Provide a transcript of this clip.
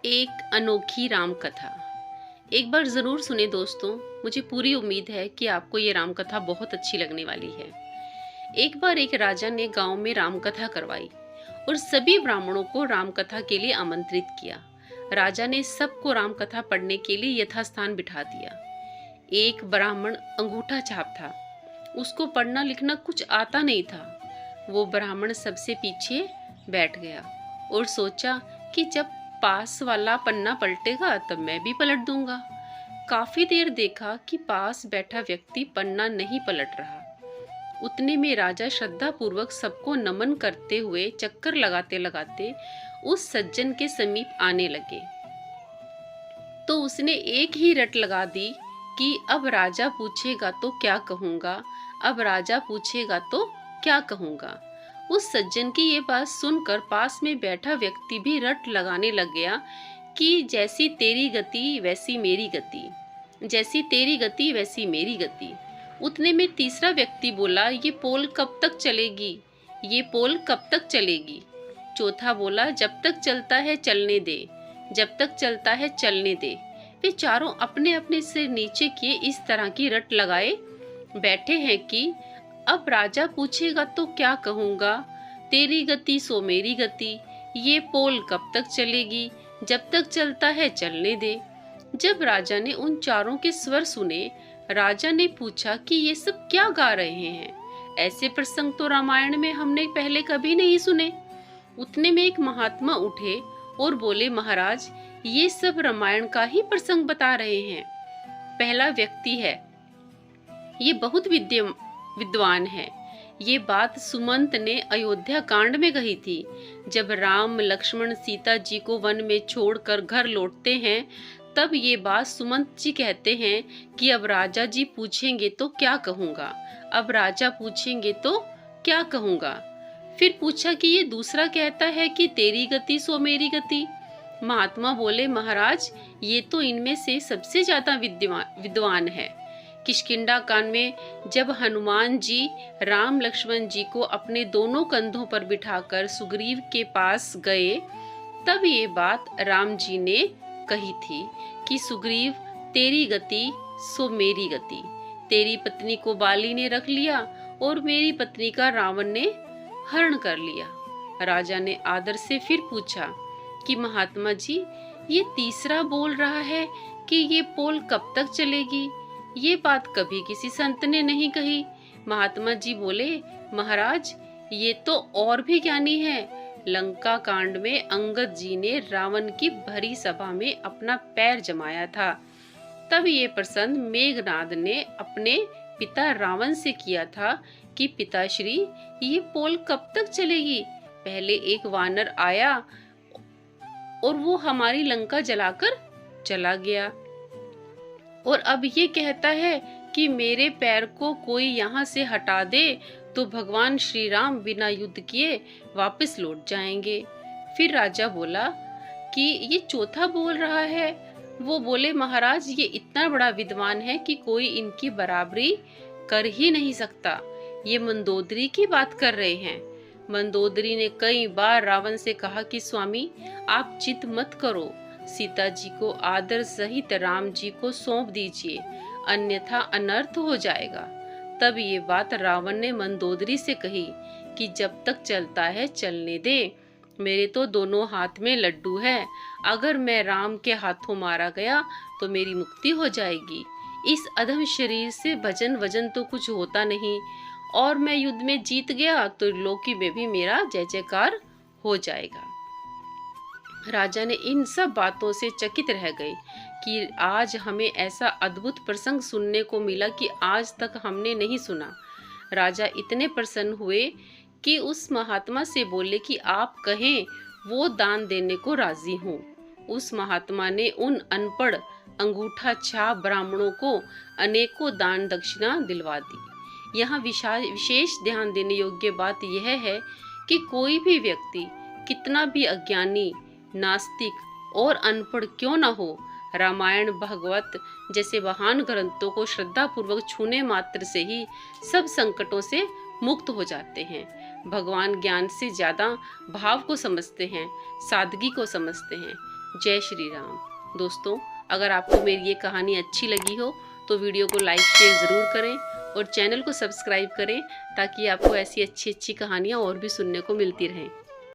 एक अनोखी राम कथा। एक बार ज़रूर सुने दोस्तों। मुझे पूरी उम्मीद है कि आपको ये राम कथा बहुत अच्छी लगने वाली है। एक बार एक राजा ने गांव में राम कथा करवाई और सभी ब्राह्मणों को राम कथा के लिए आमंत्रित किया। राजा ने सबको राम कथा पढ़ने के लिए यथास्थान बिठा दिया। एक ब्राह्मण अंगूठा छाप था। उसको पढ़ना लिखना कुछ आता नहीं था। वो ब्राह्मण सबसे पीछे बैठ गया और सोचा कि जब पास वाला पन्ना पलटेगा तब मैं भी पलट दूंगा। काफी देर देखा कि पास बैठा व्यक्ति पन्ना नहीं पलट रहा। उतने में राजा श्रद्धा पूर्वक सबको नमन करते हुए चक्कर लगाते लगाते उस सज्जन के समीप आने लगे। तो उसने एक ही रट लगा दी कि अब राजा पूछेगा तो क्या कहूंगा, अब राजा पूछेगा तो क्या कहूंगा। उस सज्जन की ये बात सुनकर पास में बैठा व्यक्ति भी रट लगाने लग गया कि जैसी तेरी गति वैसी मेरी गति, जैसी तेरी गति वैसी मेरी गति। उतने में तीसरा व्यक्ति बोला, ये पोल कब तक चलेगी, ये पोल कब तक चलेगी। चौथा बोला, जब तक चलता है चलने दे, जब तक चलता है चलने दे। वे चारों अपने अपने सिर नीचे किए इस तरह की रट लगाए बैठे हैं कि अब राजा पूछेगा तो क्या कहूंगा, तेरी गति सो मेरी गति, ये पोल कब तक चलेगी, जब तक चलता है चलने दे। जब राजा ने उन चारों के स्वर सुने, राजा ने पूछा कि ये सब क्या गा रहे हैं, ऐसे प्रसंग तो रामायण में हमने पहले कभी नहीं सुने। उतने में एक महात्मा उठे और बोले, महाराज ये सब रामायण का ही प्रसंग बता रहे हैं। पहला व्यक्ति है, ये बहुत विद्वान है। ये बात सुमंत ने अयोध्या कांड में कही थी। जब राम लक्ष्मण सीता जी को वन में छोड़कर घर लौटते हैं, तब ये बात सुमंत जी कहते हैं कि अब राजा जी पूछेंगे तो क्या कहूंगा, अब राजा पूछेंगे तो क्या कहूंगा। फिर पूछा कि ये दूसरा कहता है कि तेरी गति सो मेरी गति। महात्मा बोले, महाराज ये तो इनमें से सबसे ज्यादा विद्वान है। किष्किंधा कांड में जब हनुमान जी राम लक्ष्मण जी को अपने दोनों कंधों पर बिठाकर सुग्रीव के पास गए, तब ये बात राम जी ने कही थी कि सुग्रीव तेरी गति सो मेरी गति, तेरी पत्नी को बाली ने रख लिया और मेरी पत्नी का रावण ने हरण कर लिया। राजा ने आदर से फिर पूछा कि महात्मा जी ये तीसरा बोल रहा है कि ये पोल कब तक चलेगी, ये बात कभी किसी संत ने नहीं कही। महात्मा जी बोले, महाराज ये तो और भी ज्ञानी है। लंका कांड में अंगद जी ने रावण की भरी सभा में अपना पैर जमाया था। तब ये प्रसंग मेघनाद ने अपने पिता रावण से किया था कि पिताश्री ये पोल कब तक चलेगी। पहले एक वानर आया और वो हमारी लंका जलाकर चला गया, और अब ये कहता है कि मेरे पैर को कोई यहाँ से हटा दे तो भगवान श्री राम बिना युद्ध किए वापस लौट जाएंगे। फिर राजा बोला कि ये चौथा बोल रहा है। वो बोले, महाराज ये इतना बड़ा विद्वान है कि कोई इनकी बराबरी कर ही नहीं सकता। ये मंदोदरी की बात कर रहे हैं। मंदोदरी ने कई बार रावण से कहा कि स्वामी आप जिद मत करो, सीता जी को आदर सहित राम जी को सौंप दीजिए, अन्यथा अनर्थ हो जाएगा। तब ये बात रावण ने मंदोदरी से कही कि जब तक चलता है चलने दे, मेरे तो दोनों हाथ में लड्डू है, अगर मैं राम के हाथों मारा गया तो मेरी मुक्ति हो जाएगी। इस अधम शरीर से भजन वजन तो कुछ होता नहीं, और मैं युद्ध में जीत गया तो लोकी में भी मेरा जय जयकार हो जाएगा। राजा ने इन सब बातों से चकित रह गए कि आज हमें ऐसा अद्भुत प्रसंग सुनने को मिला कि आज तक हमने नहीं सुना। राजा इतने प्रसन्न हुए कि उस महात्मा से बोले कि आप कहें वो दान देने को राजी हूँ। उस महात्मा ने उन अनपढ़ अंगूठा छाप ब्राह्मणों को अनेकों दान दक्षिणा दिलवा दी। यहाँ विशेष ध्यान देने योग्य बात यह है कि कोई भी व्यक्ति कितना भी अज्ञानी, नास्तिक और अनपढ़ क्यों न हो, रामायण भागवत जैसे महान ग्रंथों को श्रद्धा पूर्वक छूने मात्र से ही सब संकटों से मुक्त हो जाते हैं। भगवान ज्ञान से ज्यादा भाव को समझते हैं, सादगी को समझते हैं। जय श्री राम। दोस्तों, अगर आपको मेरी ये कहानी अच्छी लगी हो तो वीडियो को लाइक शेयर ज़रूर करें और चैनल को सब्सक्राइब करें ताकि आपको ऐसी अच्छी अच्छी कहानियाँ और भी सुनने को मिलती रहें।